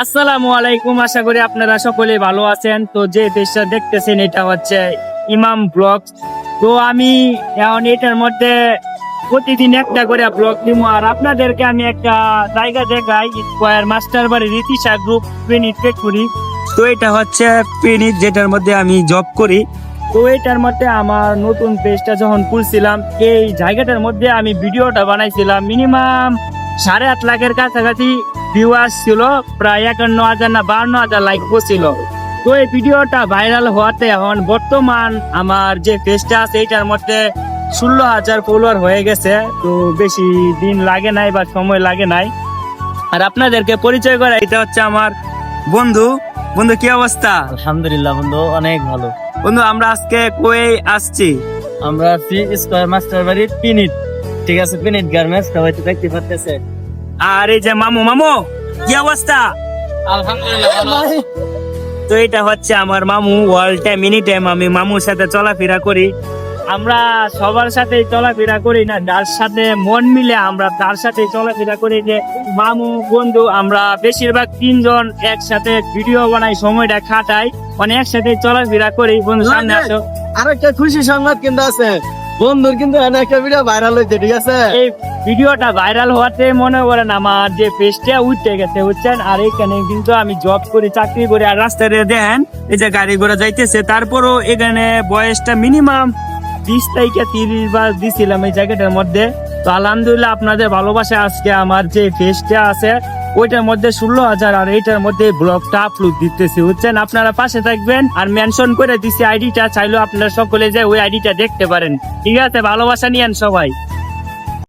আসসালামু আলাইকুম, আশা করি আপনারা সকলে ভালো আছেন। তো যে পেজটা দেখতেছেন এটা হচ্ছে ইমাম ব্লগ। তো আমি এখন এটার মধ্যে প্রতিদিন একটা করে ব্লগ দিব, আর আপনাদেরকে আমি একটা জায়গা দেখাই, স্কয়ার মাস্টার বাড়ি রীতিশা গ্রুপ পেনিট করি। তো এটা হচ্ছে পেনিট, যেটার মধ্যে আমি জব করি। তো এটার মধ্যে আমার নতুন পেজটা যখন খুলছিলাম, এই জায়গাটার মধ্যে আমি ভিডিওটা বানাইছিলাম। মিনিমাম 8.5 লাখের কাছাকাছি ভিউয়ার্স ছিল, প্রায় 51,000 না 52,000 লাইক করছিল। তো এই ভিডিওটা ভাইরাল হওয়াতে এখন বর্তমান আমার যে পেজটা আছে এটার মধ্যে 16,000 ফলোয়ার হয়ে গেছে। তো বেশি দিন লাগে নাই বা সময় লাগে নাই। আর আপনাদেরকে পরিচয় করা, এটা হচ্ছে আমার বন্ধু। বন্ধু, কি অবস্থা? আলহামদুলিল্লাহ বন্ধু, অনেক ভালো। বন্ধু, আমরা আজকে কই আসছি? আমরা আছি স্কয়ার মাস্টার বাড়ির পিনিট, ঠিক আছে, পিনিট গার্মেন্টস, সবাই তো দেখতে পারতেছে। আর এই যে মামু, কি অবস্থা? আলহামদুলিল্লাহ। তো এটা হচ্ছে আমার মামু। ওয়ার্ল্ড টাইম এনি টাইম আমি মামুর সাথে চলাফেরা করি। আমরা সবার সাথে চলাফেরা করি না, যার সাথে মন মিলে আমরা তার সাথে চলাফেরা করি। যে মামু বন্ধু, আমরা বেশিরভাগ 3 জন একসাথে ভিডিও বানাই, সময়টা খাটাই, মানে একসাথে চলাফেরা করি। বন্ধু সামনে আসো। আরেকটা খুশি সংবাদ কিন্তু আছে, বন্ধুর কিন্তু একটা ভিডিও ভাইরাল হয়েছে, ঠিক আছে। এই ভিডিওটা ভাইরাল হওয়াতে মনে করেন আমার যে পেজটা উঠতে গেছে, বুঝছেন। আর এখানে কিন্তু আমি জব করি, চাকরি করি। আর রাস্তায় দেখেন এই যে গাড়ি ঘোড়া যাইতেছে, তারপরও এখানে বয়সটা মিনিমাম 20 থেকে 30 বার দিছিলাম এই জায়গাটার মধ্যে। তো আলহামদুলিল্লাহ, আপনাদের ভালোবাসা আজকে আমার যে পেজটা আছে ওইটার মধ্যে 16,000, আর এইটার মধ্যে ব্লগটা আপলোড দিতেছি, বুঝছেন। আপনারা পাশে থাকবেন, আর মেনশন করে দিছি আইডিটা, চাইলেও আপনারা সকলে যে ওই আইডিটা দেখতে পারেন। ঠিক আছে, ভালোবাসা নিয়েন সবাই।